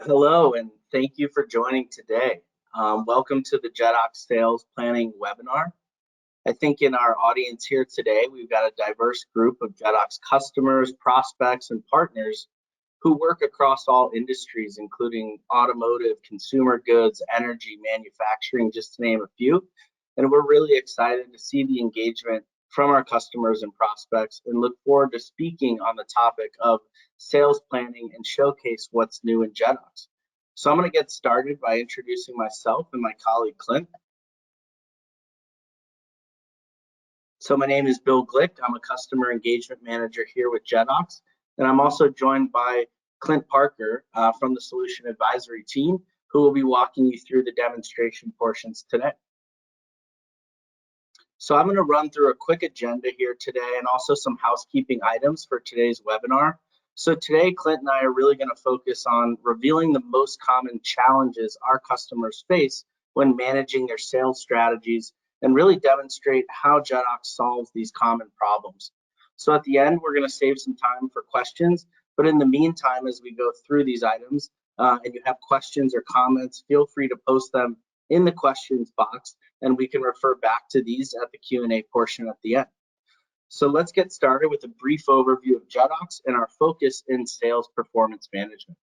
Hello, and thank you for joining today. Welcome to the Jedox Sales Planning webinar. I think in our audience here today, we've got a diverse group of Jedox customers, prospects, and partners who work across all industries, including automotive, consumer goods, energy, manufacturing, just to name a few. And we're really excited to see the engagement from our customers and prospects and look forward to speaking on the topic of sales planning and showcase what's new in Jedox. So I'm going to get started by introducing myself and my colleague Clint. So my name is Bill Glick. I'm a customer engagement manager here with Jedox, and I'm also joined by Clint Parker from the Solution Advisory team, who will be walking you through the demonstration portions today. So I'm going to run through a quick agenda here today and also some housekeeping items for today's webinar. So today, Clint and I are really going to focus on revealing the most common challenges our customers face when managing their sales strategies and really demonstrate how Jedox solves these common problems. So at the end, we're going to save some time for questions, but in the meantime, as we go through these items and you have questions or comments, feel free to post them in the questions box, and we can refer back to these at the Q&A portion at the end. So let's get started with a brief overview of Jedox and our focus in sales performance management.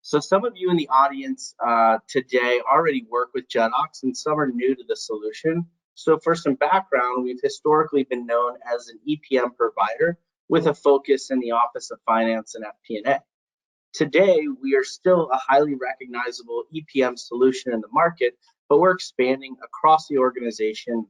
So some of you in the audience today already work with Jedox, and some are new to the solution. So for some background, we've historically been known as an EPM provider with a focus in the Office of Finance and FP&A. Today, we are still a highly recognizable EPM solution in the market, but we're expanding across the organization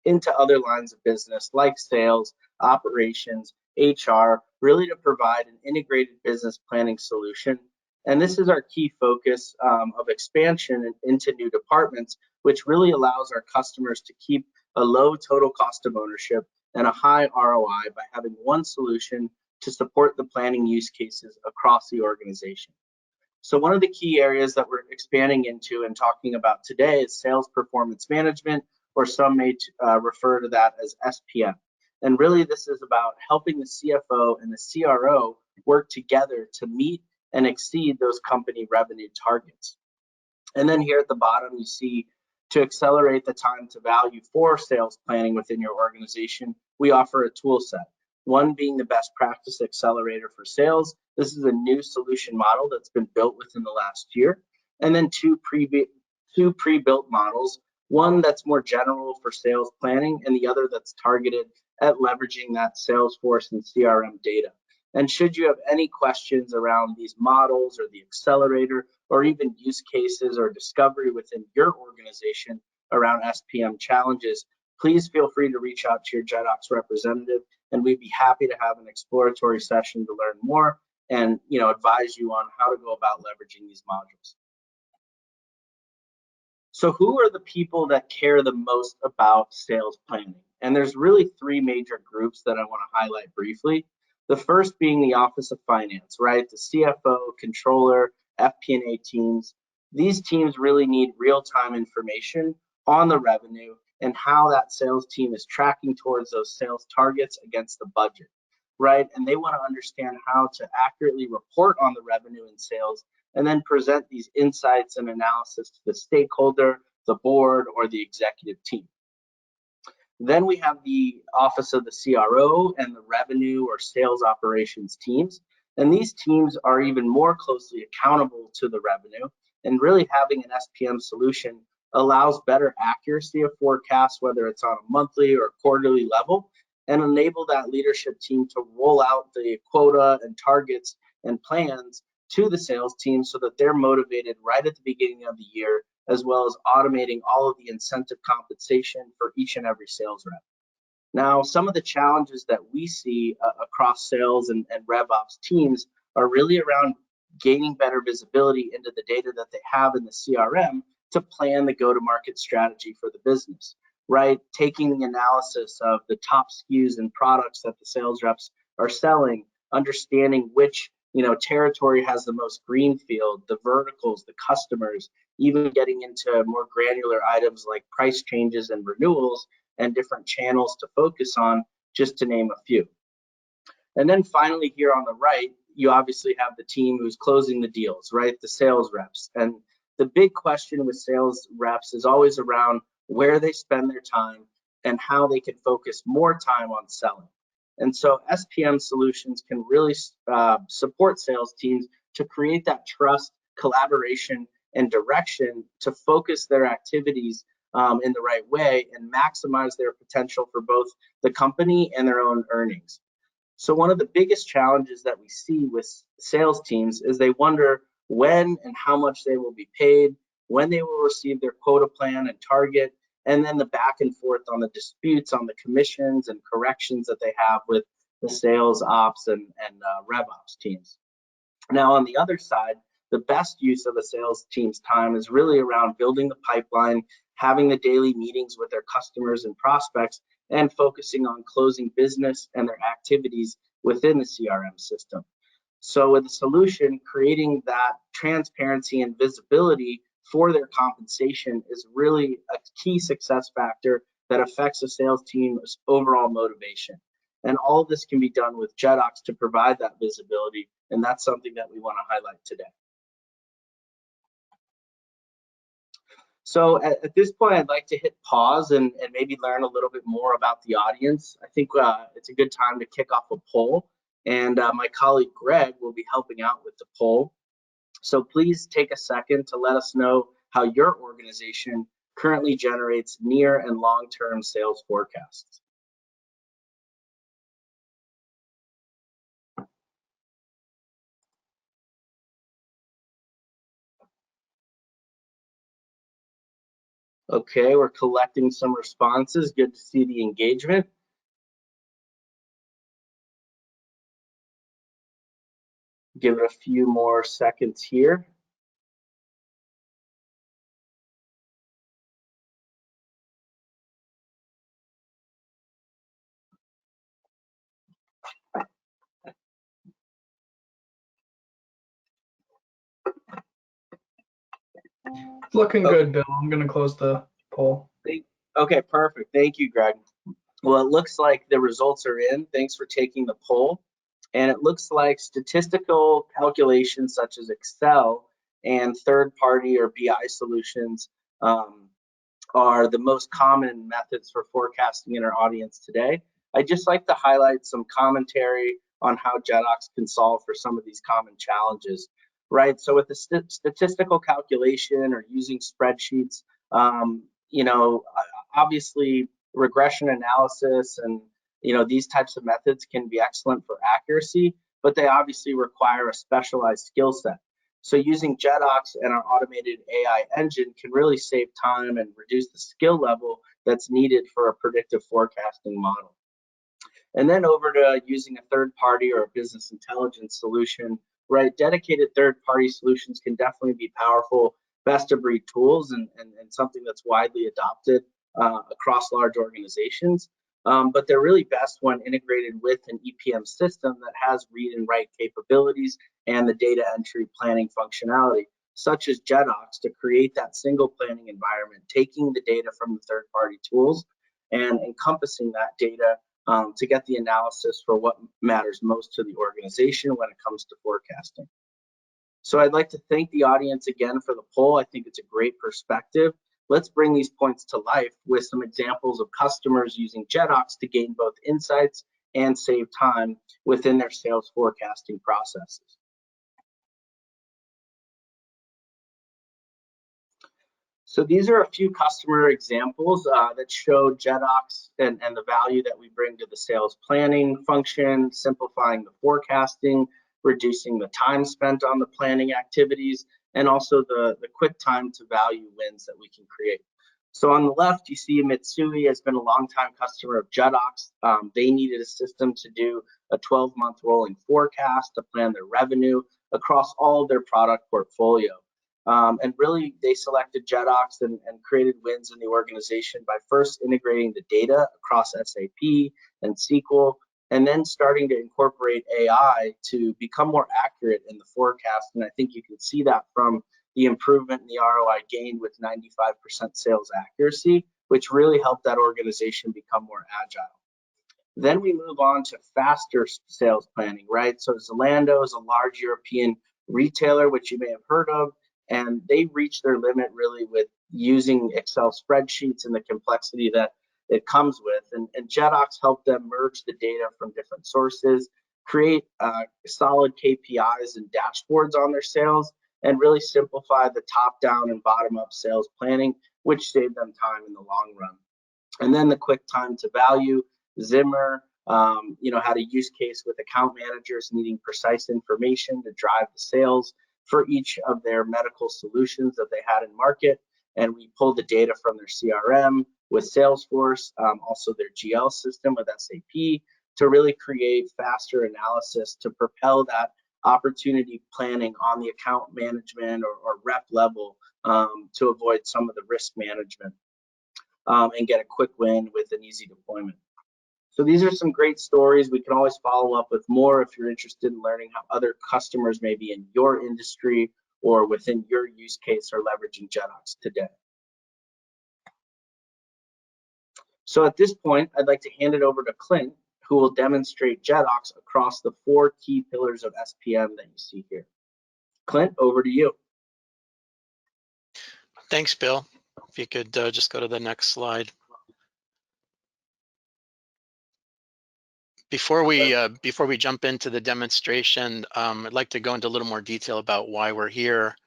into other lines of business like sales, operations, HR, really to provide an integrated business planning solution. And this is our key focus of expansion into new departments, which really allows our customers to keep a low total cost of ownership and a high ROI by having one solution to support the planning use cases across the organization. So one of the key areas that we're expanding into and talking about today is sales performance management, or some may refer to that as SPM. And really this is about helping the CFO and the CRO work together to meet and exceed those company revenue targets. And then here at the bottom, you see to accelerate the time to value for sales planning within your organization, we offer a tool set. One being the best practice accelerator for sales. This is a new solution model that's been built within the last year. And then two pre-built models, one that's more general for sales planning and the other that's targeted at leveraging that Salesforce and CRM data. And should you have any questions around these models or the accelerator or even use cases or discovery within your organization around SPM challenges, please feel free to reach out to your Jedox representative, and we'd be happy to have an exploratory session to learn more and advise you on how to go about leveraging these modules. So who are the people that care the most about sales planning? And there's really three major groups that I want to highlight briefly. The first being the Office of Finance, right? The CFO, controller, FP&A teams. These teams really need real-time information on the revenue and how that sales team is tracking towards those sales targets against the budget, right? And they want to understand how to accurately report on the revenue and sales and then present these insights and analysis to the stakeholder, the board, or the executive team. Then we have the Office of the CRO and the revenue or sales operations teams. And these teams are even more closely accountable to the revenue, and really having an SPM solution allows better accuracy of forecasts, whether it's on a monthly or quarterly level, and enable that leadership team to roll out the quota and targets and plans to the sales team so that they're motivated right at the beginning of the year, as well as automating all of the incentive compensation for each and every sales rep. Now, some of the challenges that we see across sales and RevOps teams are really around gaining better visibility into the data that they have in the CRM to plan the go-to-market strategy for the business, right? Taking the analysis of the top SKUs and products that the sales reps are selling, understanding which territory has the most greenfield, the verticals, the customers, even getting into more granular items like price changes and renewals and different channels to focus on, just to name a few. And then finally here on the right, you obviously have the team who's closing the deals, right? The sales reps. And the big question with sales reps is always around where they spend their time and how they can focus more time on selling. And so SPM solutions can really support sales teams to create that trust, collaboration, and direction to focus their activities in the right way and maximize their potential for both the company and their own earnings. So one of the biggest challenges that we see with sales teams is they wonder when and how much they will be paid, when they will receive their quota plan and target, and then the back and forth on the disputes on the commissions and corrections that they have with the sales ops and rev ops teams. Now, on the other side, the best use of a sales team's time is really around building the pipeline, having the daily meetings with their customers and prospects, and focusing on closing business and their activities within the CRM system. So with the solution, creating that transparency and visibility for their compensation is really a key success factor that affects a sales team's overall motivation. And all of this can be done with Jedox to provide that visibility, and that's something that we want to highlight today. So at this point, I'd like to hit pause and maybe learn a little bit more about the audience. I think it's a good time to kick off a poll, and my colleague Greg will be helping out with the poll. So please take a second to let us know how your organization currently generates near and long-term sales forecasts. Okay, we're collecting some responses. Good to see the engagement. Give it a few more seconds here. Looking good, Bill. I'm going to close the poll. Okay, perfect. Thank you, Greg. Well, it looks like the results are in. Thanks for taking the poll. And it looks like statistical calculations such as Excel and third-party or BI solutions are the most common methods for forecasting in our audience today. I'd just like to highlight some commentary on how Jedox can solve for some of these common challenges, right? So with the statistical calculation or using spreadsheets, obviously regression analysis and these types of methods can be excellent for accuracy, but they obviously require a specialized skill set. So using Jedox and our automated AI engine can really save time and reduce the skill level that's needed for a predictive forecasting model. And then over to using a third party or a business intelligence solution, right? Dedicated third party solutions can definitely be powerful, best of breed tools and something that's widely adopted across large organizations. But they're really best when integrated with an EPM system that has read and write capabilities and the data entry planning functionality, such as Jedox, to create that single planning environment, taking the data from the third-party tools and encompassing that data to get the analysis for what matters most to the organization when it comes to forecasting. So I'd like to thank the audience again for the poll. I think it's a great perspective. Let's bring these points to life with some examples of customers using Jedox to gain both insights and save time within their sales forecasting processes. So these are a few customer examples that show Jedox and the value that we bring to the sales planning function, simplifying the forecasting, reducing the time spent on the planning activities, and also the quick time to value wins that we can create. So on the left, you see Mitsui has been a longtime customer of Jedox. They needed a system to do a 12-month rolling forecast to plan their revenue across all of their product portfolio. And really, they selected Jedox and created wins in the organization by first integrating the data across SAP and SQL, and then starting to incorporate AI to become more accurate in the forecast. And I think you can see that from the improvement in the ROI gained with 95% sales accuracy, which really helped that organization become more agile. Then we move on to faster sales planning, right? So Zalando is a large European retailer, which you may have heard of, and they reach their limit really with using Excel spreadsheets and the complexity that it comes with. And Jedox helped them merge the data from different sources, create solid KPIs and dashboards on their sales, and really simplify the top-down and bottom-up sales planning, which saved them time in the long run. And then the quick time to value, Zimmer, had a use case with account managers needing precise information to drive the sales for each of their medical solutions that they had in market. And we pulled the data from their CRM with Salesforce, also their GL system with SAP, to really create faster analysis to propel that opportunity planning on the account management or rep level, to avoid some of the risk management, and get a quick win with an easy deployment. So these are some great stories. We can always follow up with more if you're interested in learning how other customers maybe in your industry or within your use case are leveraging Jedox today. So at this point, I'd like to hand it over to Clint, who will demonstrate Jedox across the 4 key pillars of SPM that you see here. Clint, over to you. Thanks, Bill. If you could just go to the next slide. Before we jump into the demonstration, I'd like to go into a little more detail about why we're here.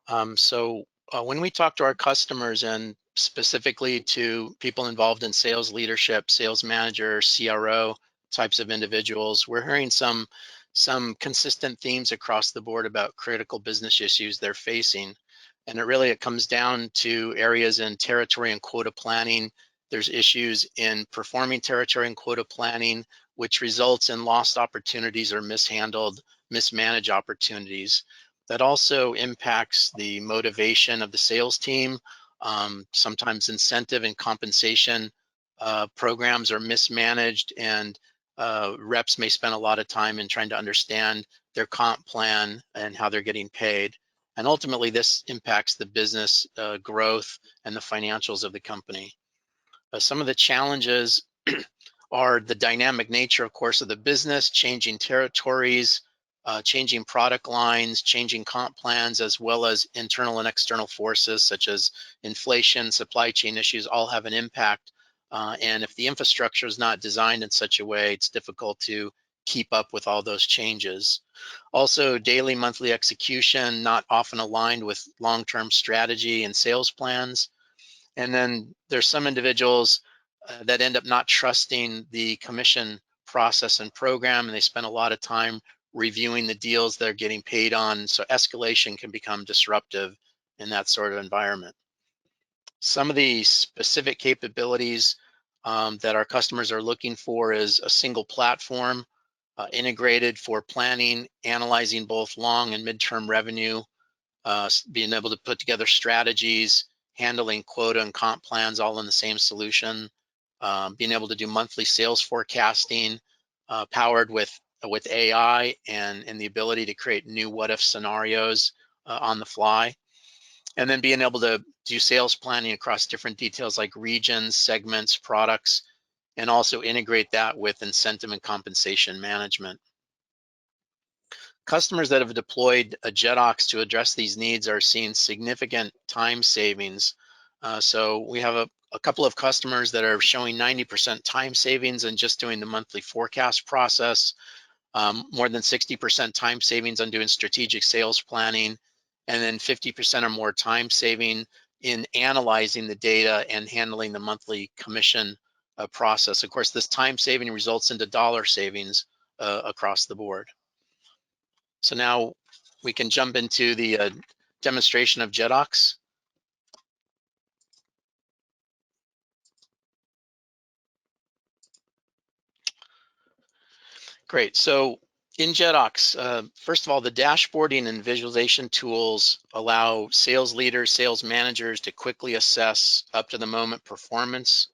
When we talk to our customers, and specifically to people involved in sales leadership, sales manager, CRO types of individuals, we're hearing some consistent themes across the board about critical business issues they're facing. And it comes down to areas in territory and quota planning. There's issues in performing territory and quota planning, which results in lost opportunities or mismanaged opportunities. That also impacts the motivation of the sales team. Sometimes incentive and compensation programs are mismanaged, and reps may spend a lot of time in trying to understand their comp plan and how they're getting paid. And ultimately, this impacts the business growth and the financials of the company. Some of the challenges are the dynamic nature, of course, of the business, changing territories, changing product lines, changing comp plans, as well as internal and external forces such as inflation, supply chain issues all have an impact. And if the infrastructure is not designed in such a way, it's difficult to keep up with all those changes. Also, daily, monthly execution, not often aligned with long-term strategy and sales plans. And then there's some individuals that end up not trusting the commission process and program, and they spend a lot of time reviewing the deals they're getting paid on. So escalation can become disruptive in that sort of environment. Some of the specific capabilities that our customers are looking for is a single platform, integrated for planning, analyzing both long and midterm revenue, being able to put together strategies, handling quota and comp plans all in the same solution, being able to do monthly sales forecasting, powered with AI and the ability to create new what-if scenarios on the fly, and then being able to do sales planning across different details like regions, segments, products, and also integrate that with incentive and compensation management. Customers that have deployed a Jedox to address these needs are seeing significant time savings. So we have a couple of customers that are showing 90% time savings in just doing the monthly forecast process, more than 60% time savings on doing strategic sales planning, and then 50% or more time saving in analyzing the data and handling the monthly commission process. Of course, this time saving results into dollar savings across the board. So now we can jump into the demonstration of Jedox. Great. So in Jedox, first of all, the dashboarding and visualization tools allow sales leaders, sales managers to quickly assess up to the moment performance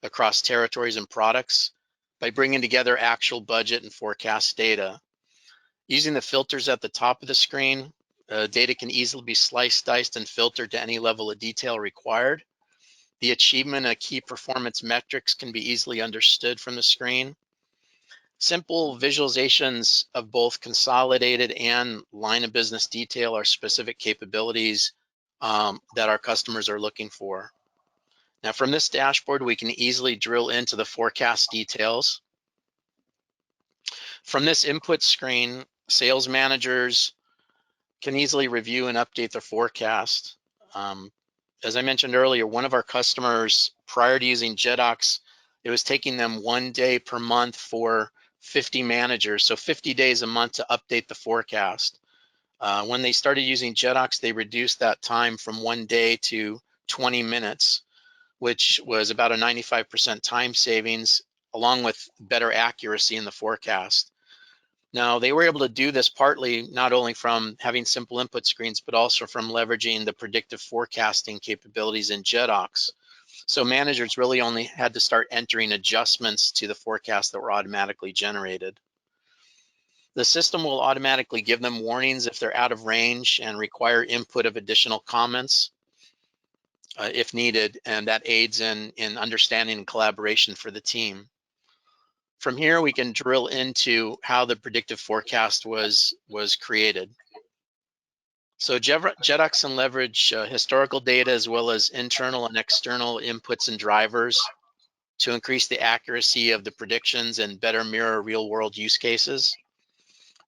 across territories and products by bringing together actual budget and forecast data. Using the filters at the top of the screen, data can easily be sliced, diced, and filtered to any level of detail required. The achievement of key performance metrics can be easily understood from the screen. Simple visualizations of both consolidated and line of business detail are specific capabilities that our customers are looking for. Now, from this dashboard, we can easily drill into the forecast details. From this input screen, sales managers can easily review and update their forecast. As I mentioned earlier, one of our customers, prior to using Jedox, it was taking them 1 day per month for 50 managers, so 50 days a month to update the forecast. When they started using Jedox, they reduced that time from 1 day to 20 minutes, which was about a 95% time savings, along with better accuracy in the forecast. Now, they were able to do this partly not only from having simple input screens, but also from leveraging the predictive forecasting capabilities in Jedox. So managers really only had to start entering adjustments to the forecast that were automatically generated. The system will automatically give them warnings if they're out of range and require input of additional comments if needed, and that aids in understanding and collaboration for the team. From here, we can drill into how the predictive forecast was created. So Jedox can leverage historical data as well as internal and external inputs and drivers to increase the accuracy of the predictions and better mirror real-world use cases.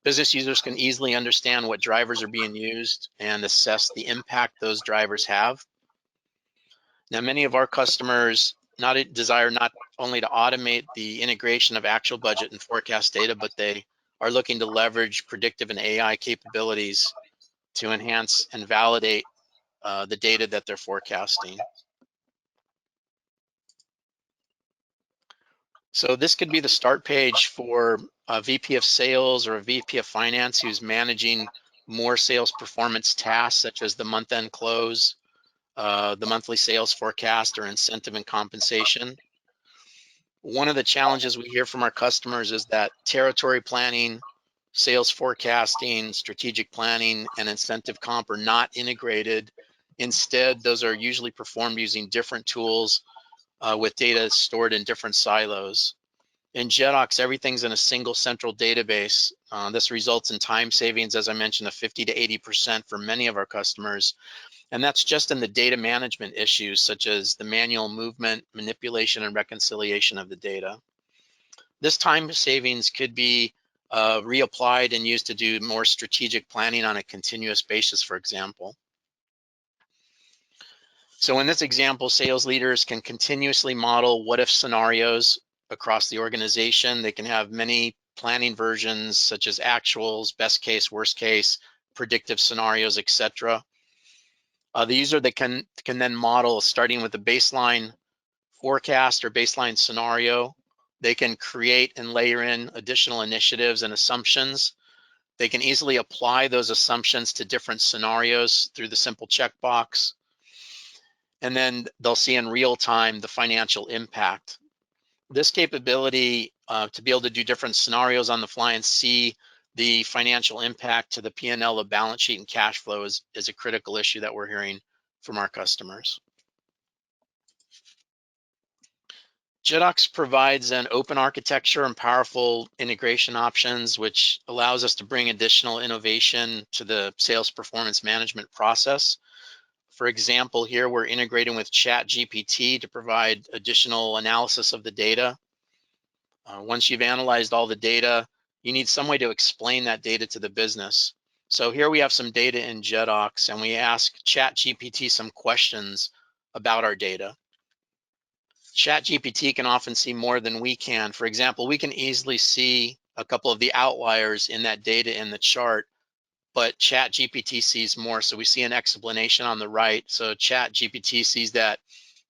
Business users can easily understand what drivers are being used and assess the impact those drivers have. Now, many of our customers desire not only to automate the integration of actual budget and forecast data, but they are looking to leverage predictive and AI capabilities to enhance and validate the data that they're forecasting. So this could be the start page for a VP of sales or a VP of finance who's managing more sales performance tasks, such as the month-end close, the monthly sales forecast, or incentive and compensation. One of the challenges we hear from our customers is that territory planning, sales forecasting, strategic planning, and incentive comp are not integrated. Instead, those are usually performed using different tools with data stored in different silos. In Jedox, everything's in a single central database. This results in time savings, as I mentioned, of 50 to 80% for many of our customers. And that's just in the data management issues, such as the manual movement, manipulation, and reconciliation of the data. This time savings could be reapplied and used to do more strategic planning on a continuous basis, for example. So in this example, sales leaders can continuously model what-if scenarios across the organization. They can have many planning versions, such as actuals, best case, worst case, predictive scenarios, etc. The user can then model, starting with a baseline forecast or baseline scenario. They can create and layer in additional initiatives and assumptions. They can easily apply those assumptions to different scenarios through the simple checkbox. And then they'll see in real time the financial impact. This capability to be able to do different scenarios on the fly and see the financial impact to the P&L, the balance sheet, and cash flow is a critical issue that we're hearing from our customers. Jedox provides an open architecture and powerful integration options, which allows us to bring additional innovation to the sales performance management process. For example, here we're integrating with ChatGPT to provide additional analysis of the data. Once you've analyzed all the data, you need some way to explain that data to the business. So here we have some data in Jedox, and we ask ChatGPT some questions about our data. ChatGPT can often see more than we can. For example, we can easily see a couple of the outliers in that data in the chart, but ChatGPT sees more. So we see an explanation on the right. So ChatGPT sees that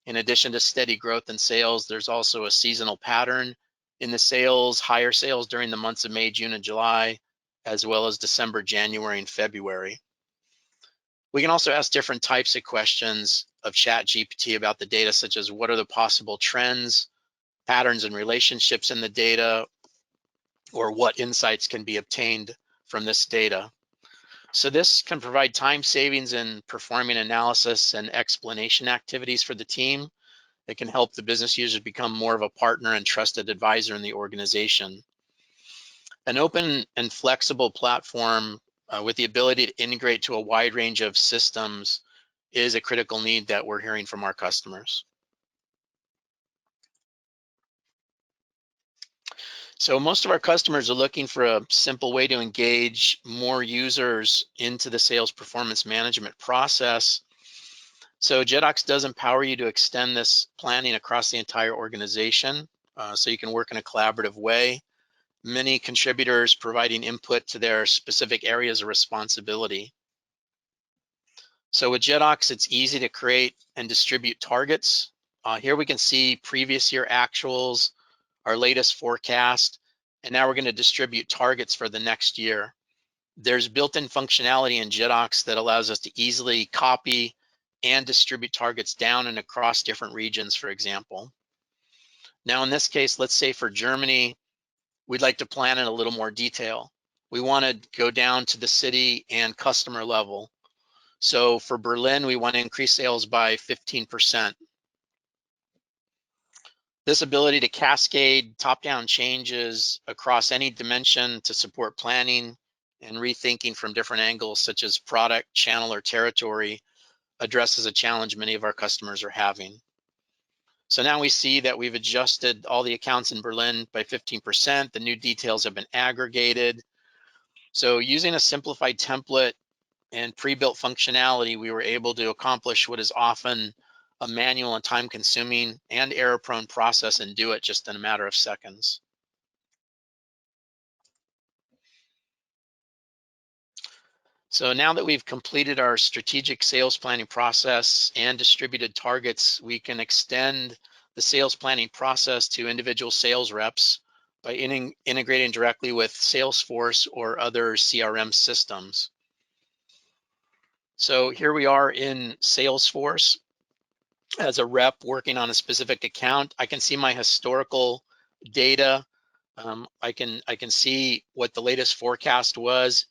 in addition to steady growth in sales, there's also a seasonal pattern in the sales, higher sales during the months of May, June, and July, as well as December, January, and February. We can also ask different types of questions of ChatGPT about the data, such as what are the possible trends, patterns, and relationships in the data, or what insights can be obtained from this data. So this can provide time savings in performing analysis and explanation activities for the team. It can help the business users become more of a partner and trusted advisor in the organization. An open and flexible platform with the ability to integrate to a wide range of systems is a critical need that we're hearing from our customers. So most of our customers are looking for a simple way to engage more users into the sales performance management process. So Jedox does empower you to extend this planning across the entire organization, so you can work in a collaborative way. Many contributors providing input to their specific areas of responsibility. So with Jedox, it's easy to create and distribute targets. Here we can see previous year actuals, our latest forecast, and now we're going to distribute targets for the next year. There's built-in functionality in Jedox that allows us to easily copy and distribute targets down and across different regions, for example. Now in this case, let's say for Germany, we'd like to plan in a little more detail. We want to go down to the city and customer level. So for Berlin, we want to increase sales by 15%. This ability to cascade top-down changes across any dimension to support planning and rethinking from different angles, such as product, channel, or territory, addresses a challenge many of our customers are having. So now we see that we've adjusted all the accounts in Berlin by 15%. The new details have been aggregated. So using a simplified template and pre-built functionality, we were able to accomplish what is often a manual and time-consuming and error-prone process and do it just in a matter of seconds. So now that we've completed our strategic sales planning process and distributed targets, we can extend the sales planning process to individual sales reps by integrating directly with Salesforce or other CRM systems. So here we are in Salesforce. As a rep working on a specific account, I can see my historical data. I can see what the latest forecast was,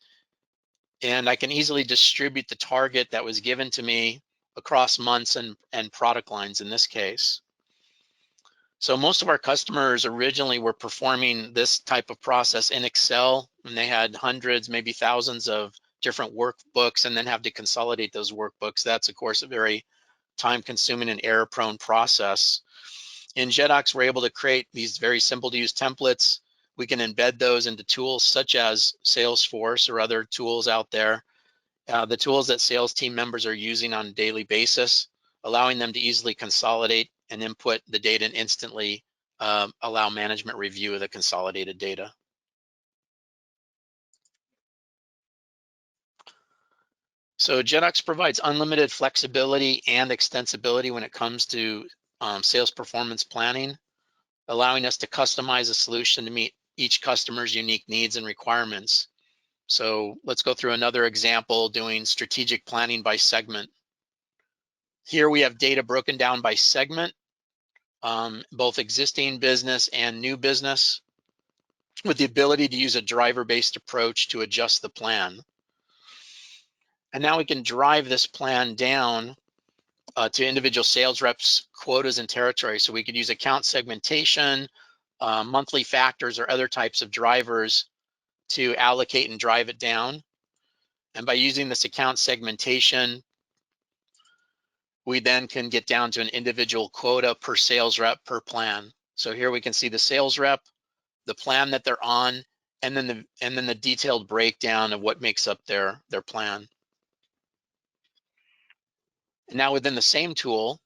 and I can easily distribute the target that was given to me across months and product lines in this case. So most of our customers originally were performing this type of process in Excel, and they had hundreds, maybe thousands of different workbooks and then have to consolidate those workbooks. That's of course a very time-consuming and error-prone process. In Jedox, we're able to create these very simple-to-use templates. We can embed those into tools such as Salesforce or other tools out there, the tools that sales team members are using on a daily basis, allowing them to easily consolidate and input the data and instantly allow management review of the consolidated data. So Jedox provides unlimited flexibility and extensibility when it comes to sales performance planning, allowing us to customize a solution to meet each customer's unique needs and requirements. So let's go through another example doing strategic planning by segment. Here we have data broken down by segment, both existing business and new business, with the ability to use a driver-based approach to adjust the plan. And now we can drive this plan down to individual sales reps, quotas, and territories. So we could use account segmentation, monthly factors, or other types of drivers to allocate and drive it down. And by using this account segmentation, we then can get down to an individual quota per sales rep per plan. So here we can see the sales rep, the plan that they're on, and then the detailed breakdown of what makes up their plan. And now within the same tool,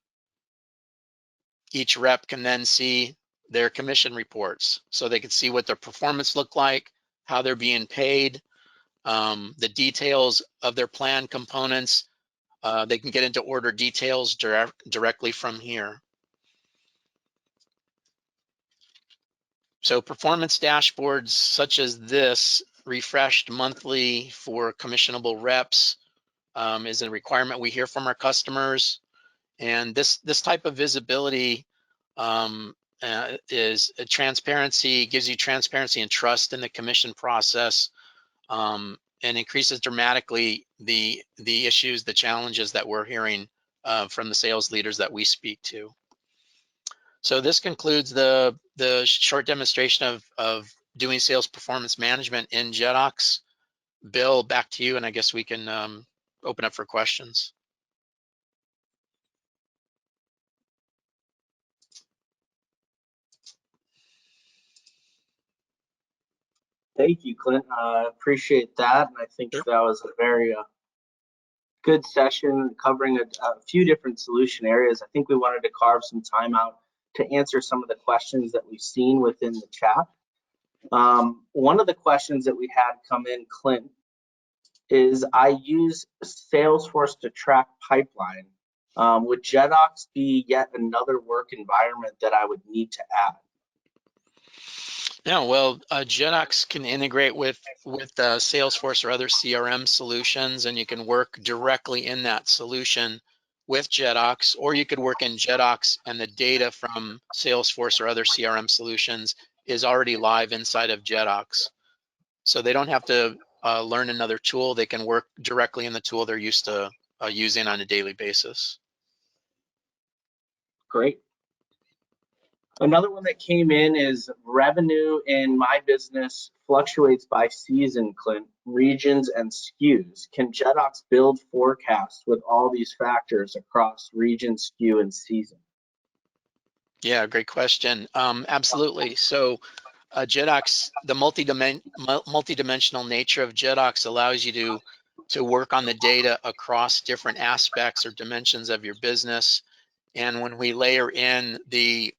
each rep can then see their commission reports. So they can see what their performance looked like, how they're being paid, the details of their plan components. They can get into order details directly from here. So performance dashboards such as this, refreshed monthly for commissionable reps, is a requirement we hear from our customers. And this type of visibility is a transparency, gives you transparency and trust in the commission process, and increases dramatically the issues, the challenges that we're hearing from the sales leaders that we speak to. So this concludes the short demonstration of doing sales performance management in Jedox. Bill, back to you, and I guess we can open up for questions. Thank you, Clint. I appreciate that. And I think Sure. that was a very good session covering a few different solution areas. I think we wanted to carve some time out to answer some of the questions that we've seen within the chat. One of the questions that we had come in, Clint, is I use Salesforce to track pipeline. Would Jedox be yet another work environment that I would need to add? Yeah, well, Jedox can integrate with Salesforce or other CRM solutions, and you can work directly in that solution with Jedox, or you could work in Jedox and the data from Salesforce or other CRM solutions is already live inside of Jedox. So they don't have to learn another tool. They can work directly in the tool they're used to using on a daily basis. Great. Another one that came in is revenue in my business fluctuates by season, Clint, regions and SKUs. Can Jedox build forecasts with all these factors across region, SKU, and season? Yeah, great question. Absolutely. So Jedox, the multi-dimensional nature of Jedox allows you to work on the data across different aspects or dimensions of your business. And when we layer in the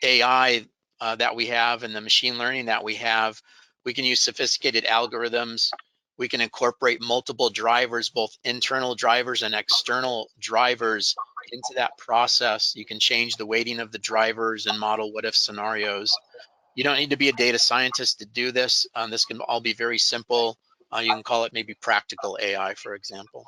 AI that we have and the machine learning that we have, we can use sophisticated algorithms. We can incorporate multiple drivers, both internal drivers and external drivers, into that process. You can change the weighting of the drivers and model what if scenarios. You don't need to be a data scientist to do this. This can all be very simple. You can call it maybe practical AI, for example.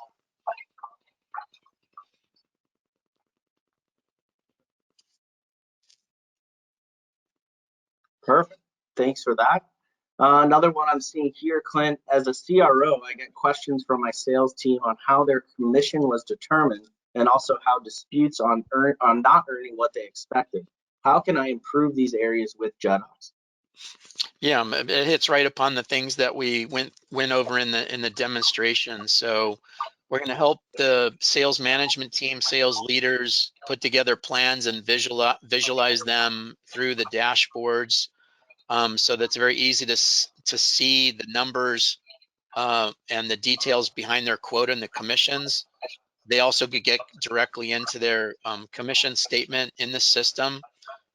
Perfect. Thanks for that. Another one I'm seeing here, Clint, as a CRO, I get questions from my sales team on how their commission was determined and also how disputes on not earning what they expected. How can I improve these areas with Jedox? Yeah, it hits right upon the things that we went over in the demonstration. So we're going to help the sales management team, sales leaders put together plans and visualize them through the dashboards. So that's very easy to see the numbers and the details behind their quota and the commissions. They also could get directly into their commission statement in the system.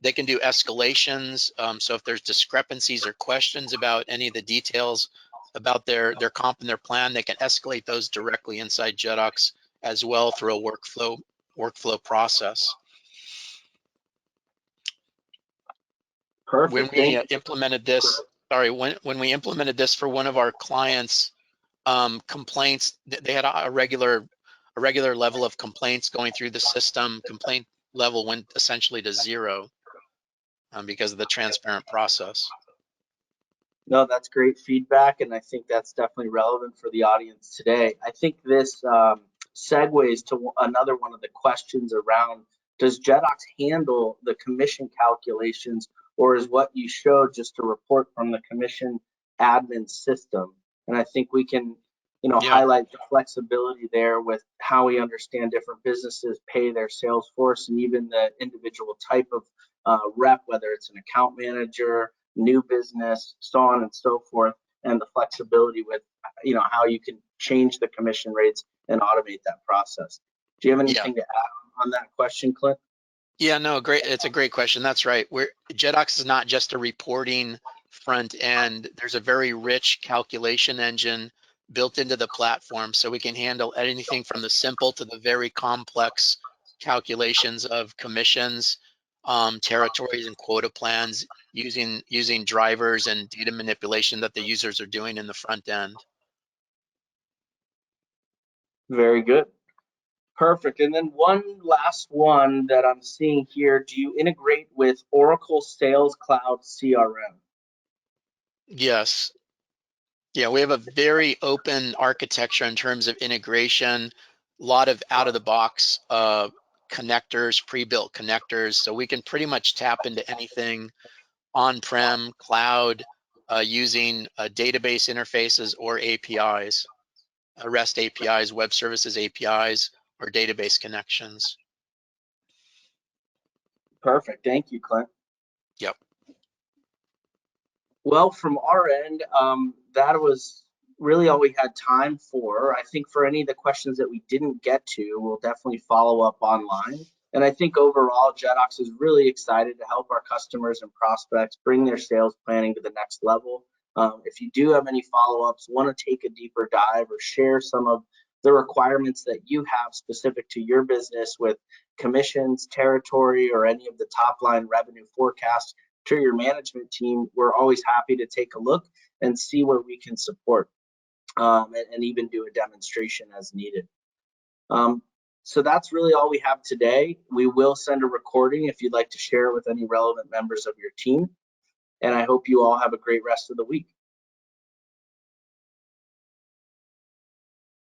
They can do escalations. So if there's discrepancies or questions about any of the details about their comp and their plan, they can escalate those directly inside Jedox as well through a workflow process. Perfect. When we implemented this, when we implemented this for one of our clients, complaints, they had a regular level of complaints going through the system. Complaint level went essentially to zero because of the transparent process. No, that's great feedback, and I think that's definitely relevant for the audience today. I think this segues to another one of the questions around, does Jedox handle the commission calculations, or is what you showed just a report from the commission admin system? And I think we can, highlight the flexibility there with how we understand different businesses pay their sales force and even the individual type of rep, whether it's an account manager, new business, so on and so forth, and the flexibility with, how you can change the commission rates and automate that process. Do you have anything to add on that question, Clint? Yeah, no, great. It's a great question. That's right. Jedox is not just a reporting front end. There's a very rich calculation engine built into the platform, so we can handle anything from the simple to the very complex calculations of commissions, territories, and quota plans using drivers and data manipulation that the users are doing in the front end. Very good. Perfect. And then one last one that I'm seeing here, do you integrate with Oracle Sales Cloud CRM? Yes. Yeah, we have a very open architecture in terms of integration, a lot of out-of-the-box connectors, pre-built connectors, so we can pretty much tap into anything on-prem, cloud, using database interfaces or APIs, REST APIs, web services APIs, or database connections. Perfect. Thank you, Clint. Yep. Well, from our end, that was really all we had time for. I think for any of the questions that we didn't get to, we'll definitely follow up online. And I think overall, Jedox is really excited to help our customers and prospects bring their sales planning to the next level. If you do have any follow-ups, want to take a deeper dive or share some of the requirements that you have specific to your business with commissions, territory, or any of the top line revenue forecasts to your management team, we're always happy to take a look and see where we can support and even do a demonstration as needed. So that's really all we have today. We will send a recording if you'd like to share it with any relevant members of your team. And I hope you all have a great rest of the week.